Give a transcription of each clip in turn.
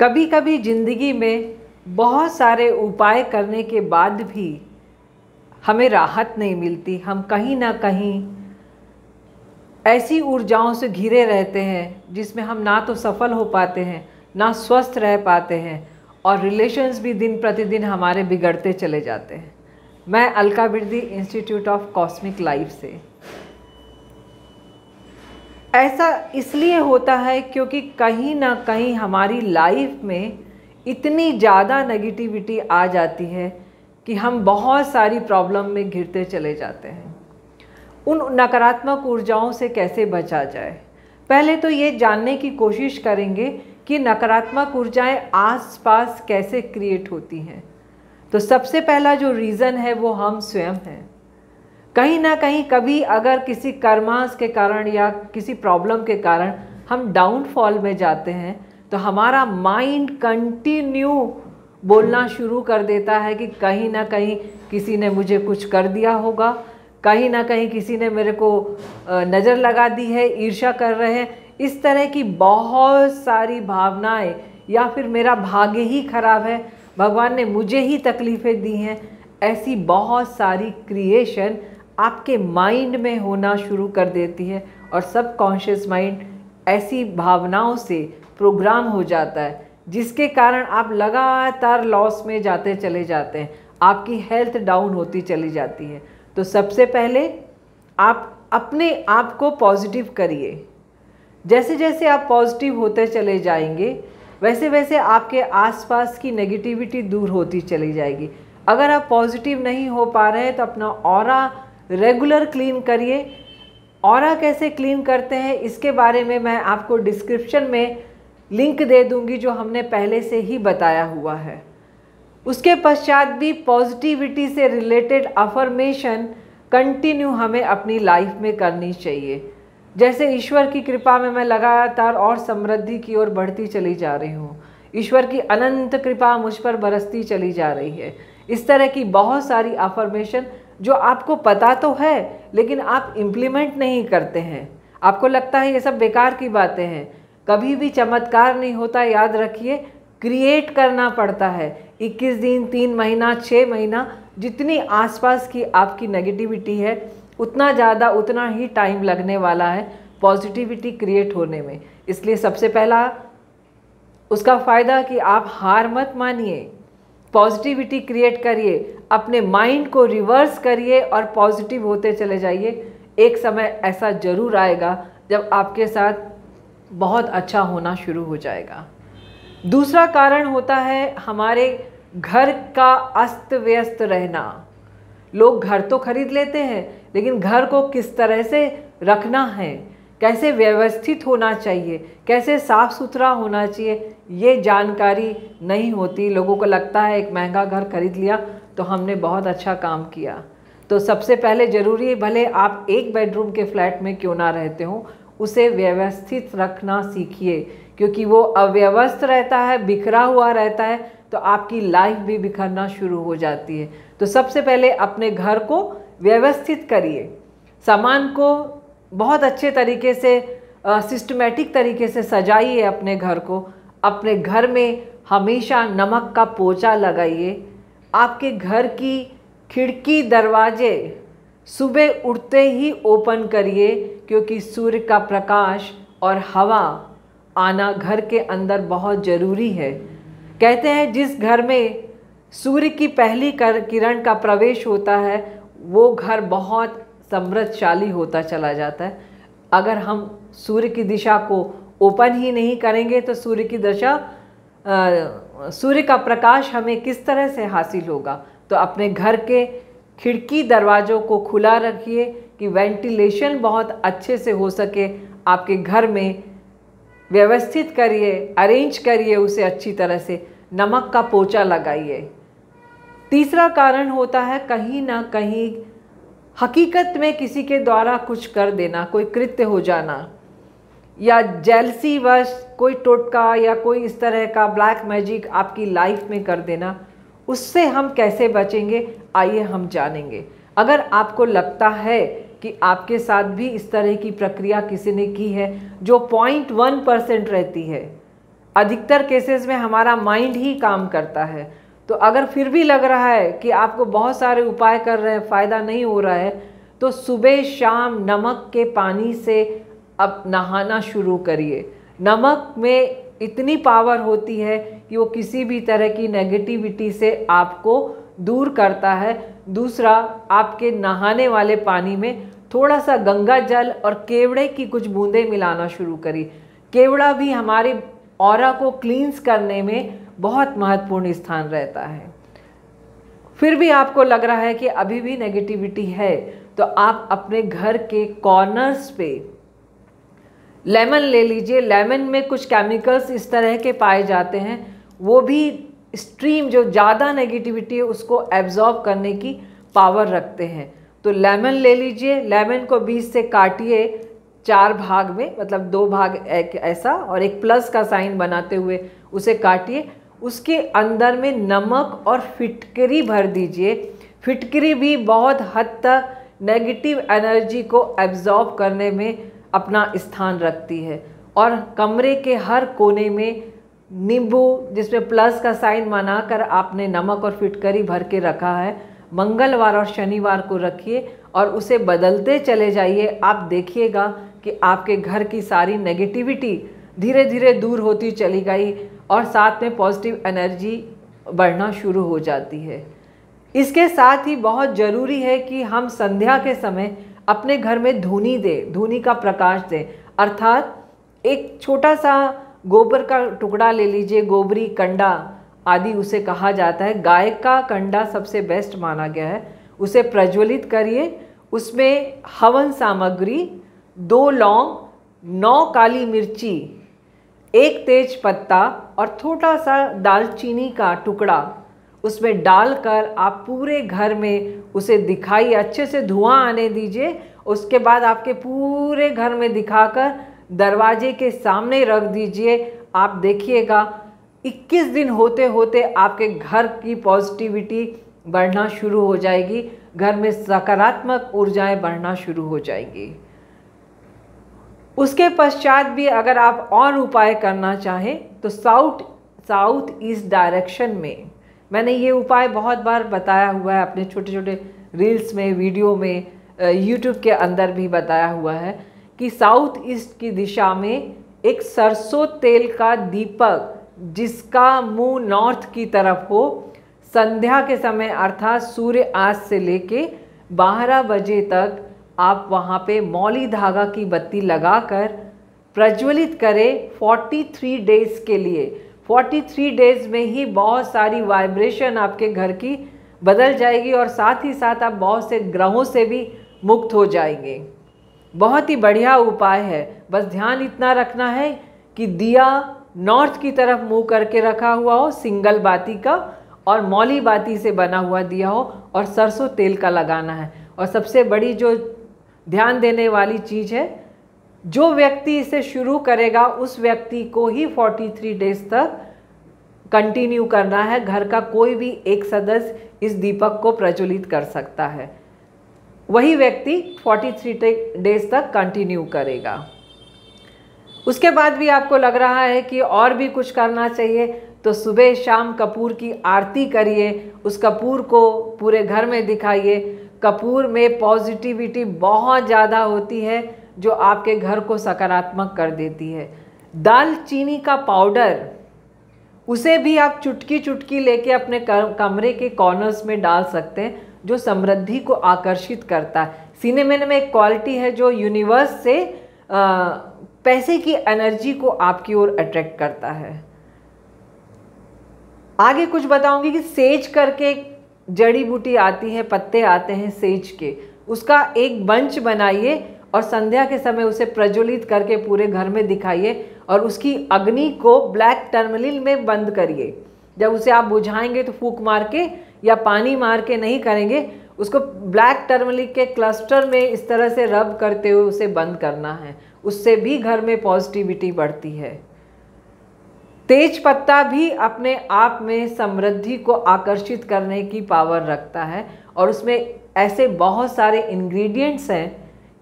कभी कभी ज़िंदगी में बहुत सारे उपाय करने के बाद भी हमें राहत नहीं मिलती। हम कहीं ना कहीं ऐसी ऊर्जाओं से घिरे रहते हैं जिसमें हम ना तो सफल हो पाते हैं, ना स्वस्थ रह पाते हैं, और रिलेशंस भी दिन प्रतिदिन हमारे बिगड़ते चले जाते हैं। मैं Alka Birdi, institute of cosmic life से। ऐसा इसलिए होता है क्योंकि कहीं ना कहीं हमारी लाइफ में इतनी ज़्यादा नेगेटिविटी आ जाती है कि हम बहुत सारी प्रॉब्लम में घिरते चले जाते हैं। उन नकारात्मक ऊर्जाओं से कैसे बचा जाए, पहले तो ये जानने की कोशिश करेंगे कि नकारात्मक ऊर्जाएं आसपास कैसे क्रिएट होती हैं। तो सबसे पहला जो रीज़न है वो हम स्वयं हैं। कहीं ना कहीं कभी अगर किसी कर्मास के कारण या किसी प्रॉब्लम के कारण हम डाउनफॉल में जाते हैं तो हमारा माइंड कंटिन्यू बोलना शुरू कर देता है कि कहीं ना कहीं किसी ने मुझे कुछ कर दिया होगा, कहीं ना कहीं किसी ने मेरे को नज़र लगा दी है, ईर्ष्या कर रहे हैं। इस तरह की बहुत सारी भावनाएं, या फिर मेरा भाग्य ही खराब है, भगवान ने मुझे ही तकलीफ़ें दी हैं, ऐसी बहुत सारी क्रिएशन आपके माइंड में होना शुरू कर देती है। और सबकॉन्शियस माइंड ऐसी भावनाओं से प्रोग्राम हो जाता है जिसके कारण आप लगातार लॉस में जाते चले जाते हैं, आपकी हेल्थ डाउन होती चली जाती है। तो सबसे पहले आप अपने आप को पॉजिटिव करिए। जैसे जैसे आप पॉजिटिव होते चले जाएंगे वैसे वैसे आपके आसपास की नेगेटिविटी दूर होती चली जाएगी। अगर आप पॉजिटिव नहीं हो पा रहे हैं तो अपना ऑरा रेगुलर क्लीन करिए। ऑरा कैसे क्लीन करते हैं इसके बारे में मैं आपको डिस्क्रिप्शन में लिंक दे दूंगी, जो हमने पहले से ही बताया हुआ है। उसके पश्चात भी पॉजिटिविटी से रिलेटेड अफर्मेशन कंटिन्यू हमें अपनी लाइफ में करनी चाहिए। जैसे ईश्वर की कृपा में मैं लगातार और समृद्धि की ओर बढ़ती चली जा रही हूँ, ईश्वर की अनंत कृपा मुझ पर बरसती चली जा रही है। इस तरह की बहुत सारी अफर्मेशन जो आपको पता तो है लेकिन आप इम्प्लीमेंट नहीं करते हैं। आपको लगता है ये सब बेकार की बातें हैं। कभी भी चमत्कार नहीं होता, याद रखिए, क्रिएट करना पड़ता है। 21 दिन, 3 महीना, 6 महीना, जितनी आसपास की आपकी नेगेटिविटी है उतना ही टाइम लगने वाला है पॉजिटिविटी क्रिएट होने में। इसलिए सबसे पहला उसका फ़ायदा कि आप हार मत मानिए, पॉजिटिविटी क्रिएट करिए, अपने माइंड को रिवर्स करिए और पॉजिटिव होते चले जाइए। एक समय ऐसा ज़रूर आएगा जब आपके साथ बहुत अच्छा होना शुरू हो जाएगा। दूसरा कारण होता है हमारे घर का अस्त व्यस्त रहना। लोग घर तो खरीद लेते हैं लेकिन घर को किस तरह से रखना है, कैसे व्यवस्थित होना चाहिए, कैसे साफ़ सुथरा होना चाहिए, ये जानकारी नहीं होती। लोगों को लगता है एक महंगा घर खरीद लिया तो हमने बहुत अच्छा काम किया। तो सबसे पहले ज़रूरी है, भले आप 1 बेडरूम के फ्लैट में क्यों ना रहते हो, उसे व्यवस्थित रखना सीखिए। क्योंकि वो अव्यवस्थित रहता है, बिखरा हुआ रहता है, तो आपकी लाइफ भी बिखरना शुरू हो जाती है। तो सबसे पहले अपने घर को व्यवस्थित करिए, सामान को बहुत अच्छे तरीके से सिस्टमेटिक तरीके से सजाइए अपने घर को। अपने घर में हमेशा नमक का पोछा लगाइए। आपके घर की खिड़की दरवाजे सुबह उठते ही ओपन करिए, क्योंकि सूर्य का प्रकाश और हवा आना घर के अंदर बहुत ज़रूरी है। कहते हैं जिस घर में सूर्य की पहली किरण का प्रवेश होता है वो घर बहुत समृद्धशाली होता चला जाता है। अगर हम सूर्य की दिशा को ओपन ही नहीं करेंगे तो सूर्य की दिशा सूर्य का प्रकाश हमें किस तरह से हासिल होगा। तो अपने घर के खिड़की दरवाज़ों को खुला रखिए कि वेंटिलेशन बहुत अच्छे से हो सके। आपके घर में व्यवस्थित करिए, अरेंज करिए उसे अच्छी तरह से, नमक का पोछा लगाइए। तीसरा कारण होता है कहीं ना कहीं हकीकत में किसी के द्वारा कुछ कर देना, कोई कृत्य हो जाना, या जेलसी वश कोई टोटका या कोई इस तरह का ब्लैक मैजिक आपकी लाइफ में कर देना। उससे हम कैसे बचेंगे, आइए हम जानेंगे। अगर आपको लगता है कि आपके साथ भी इस तरह की प्रक्रिया किसी ने की है जो 0.1% रहती है, अधिकतर केसेस में हमारा माइंड ही काम करता है। तो अगर फिर भी लग रहा है कि आपको बहुत सारे उपाय कर रहे हैं, फ़ायदा नहीं हो रहा है, तो सुबह शाम नमक के पानी से अब नहाना शुरू करिए। नमक में इतनी पावर होती है कि वो किसी भी तरह की नेगेटिविटी से आपको दूर करता है। दूसरा, आपके नहाने वाले पानी में थोड़ा सा गंगा जल और केवड़े की कुछ बूंदें मिलाना शुरू करिए। केवड़ा भी हमारे ऑरा को क्लींस करने में बहुत महत्वपूर्ण स्थान रहता है। फिर भी आपको लग रहा है कि अभी भी नेगेटिविटी है, तो आप अपने घर के कॉर्नर्स पे लेमन ले लीजिए। लेमन में कुछ केमिकल्स इस तरह के पाए जाते हैं, वो भी स्ट्रीम जो ज़्यादा नेगेटिविटी है उसको एब्जॉर्ब करने की पावर रखते हैं। तो लेमन ले लीजिए, लेमन को बीच से काटिए 4 भाग में, मतलब 2 भाग एक ऐसा और एक प्लस का साइन बनाते हुए उसे काटिए। उसके अंदर में नमक और फिटकरी भर दीजिए। फिटकरी भी बहुत हद तक नेगेटिव एनर्जी को एब्जॉर्ब करने में अपना स्थान रखती है। और कमरे के हर कोने में नींबू जिसमें प्लस का साइन बनाकर आपने नमक और फिटकरी भर के रखा है, मंगलवार और शनिवार को रखिए और उसे बदलते चले जाइए। आप देखिएगा कि आपके घर की सारी नेगेटिविटी धीरे धीरे दूर होती चली गई और साथ में पॉजिटिव एनर्जी बढ़ना शुरू हो जाती है। इसके साथ ही बहुत ज़रूरी है कि हम संध्या के समय अपने घर में धूनी दें, धूनी का प्रकाश दें। अर्थात एक छोटा सा गोबर का टुकड़ा ले लीजिए, गोबरी कंडा आदि उसे कहा जाता है। गाय का कंडा सबसे बेस्ट माना गया है। उसे प्रज्वलित करिए, उसमें हवन सामग्री 2 लौंग, 9 काली मिर्ची, 1 तेज पत्ता और थोड़ा सा दालचीनी का टुकड़ा उसमें डालकर आप पूरे घर में उसे दिखाइए, अच्छे से धुआं आने दीजिए। उसके बाद आपके पूरे घर में दिखाकर दरवाजे के सामने रख दीजिए। आप देखिएगा 21 दिन होते होते आपके घर की पॉजिटिविटी बढ़ना शुरू हो जाएगी, घर में सकारात्मक ऊर्जाएं बढ़ना शुरू हो जाएगी। उसके पश्चात भी अगर आप और उपाय करना चाहें तो साउथ ईस्ट डायरेक्शन में, मैंने ये उपाय बहुत बार बताया हुआ है अपने छोटे छोटे रील्स में, वीडियो में, यूट्यूब के अंदर भी बताया हुआ है कि साउथ ईस्ट की दिशा में एक सरसों तेल का दीपक जिसका मुंह नॉर्थ की तरफ हो, संध्या के समय अर्थात सूर्य अस्त से लेके 12 बजे तक आप वहाँ पे मौली धागा की बत्ती लगाकर प्रज्वलित करें 43 डेज़ के लिए। 43 डेज़ में ही बहुत सारी वाइब्रेशन आपके घर की बदल जाएगी और साथ ही साथ आप बहुत से ग्रहों से भी मुक्त हो जाएंगे। बहुत ही बढ़िया उपाय है। बस ध्यान इतना रखना है कि दिया नॉर्थ की तरफ मुंह करके रखा हुआ हो, सिंगल बाती का, और मौली बाती से बना हुआ दिया हो और सरसों तेल का लगाना है। और सबसे बड़ी जो ध्यान देने वाली चीज़ है, जो व्यक्ति इसे शुरू करेगा उस व्यक्ति को ही 43 डेज तक कंटिन्यू करना है। घर का कोई भी एक सदस्य इस दीपक को प्रज्वलित कर सकता है, वही व्यक्ति 43 डेज तक कंटिन्यू करेगा। उसके बाद भी आपको लग रहा है कि और भी कुछ करना चाहिए, तो सुबह शाम कपूर की आरती करिए, उस कपूर को पूरे घर में दिखाइए। कपूर में पॉजिटिविटी बहुत ज़्यादा होती है जो आपके घर को सकारात्मक कर देती है। दालचीनी का पाउडर, उसे भी आप चुटकी चुटकी लेके अपने कमरे के कॉर्नर्स में डाल सकते हैं, जो समृद्धि को आकर्षित करता है। सिनेमन में एक क्वालिटी है जो यूनिवर्स से पैसे की एनर्जी को आपकी ओर अट्रैक्ट करता है। आगे कुछ बताऊंगी कि सेज करके जड़ी बूटी आती है, पत्ते आते हैं सेज के, उसका एक बंच बनाइए और संध्या के समय उसे प्रज्वलित करके पूरे घर में दिखाइए और उसकी अग्नि को ब्लैक टर्मलिन में बंद करिए। जब उसे आप बुझाएंगे तो फूंक मार के या पानी मार के नहीं करेंगे, उसको ब्लैक टर्मलिन के क्लस्टर में इस तरह से रब करते हुए उसे बंद करना है। उससे भी घर में पॉजिटिविटी बढ़ती है। तेज पत्ता भी अपने आप में समृद्धि को आकर्षित करने की पावर रखता है और उसमें ऐसे बहुत सारे इंग्रेडिएंट्स हैं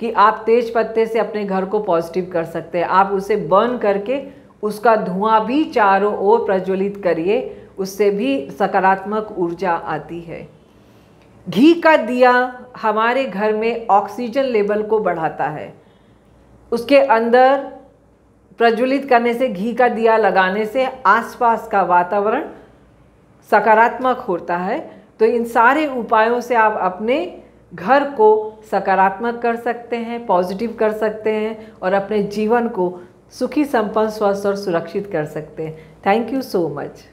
कि आप तेज पत्ते से अपने घर को पॉजिटिव कर सकते हैं। आप उसे बर्न करके उसका धुआं भी चारों ओर प्रज्वलित करिए, उससे भी सकारात्मक ऊर्जा आती है। घी का दिया हमारे घर में ऑक्सीजन लेवल को बढ़ाता है। उसके अंदर प्रज्वलित करने से, घी का दिया लगाने से आसपास का वातावरण सकारात्मक होता है। तो इन सारे उपायों से आप अपने घर को सकारात्मक कर सकते हैं, पॉजिटिव कर सकते हैं और अपने जीवन को सुखी, संपन्न, स्वस्थ और सुरक्षित कर सकते हैं। Thank you so much.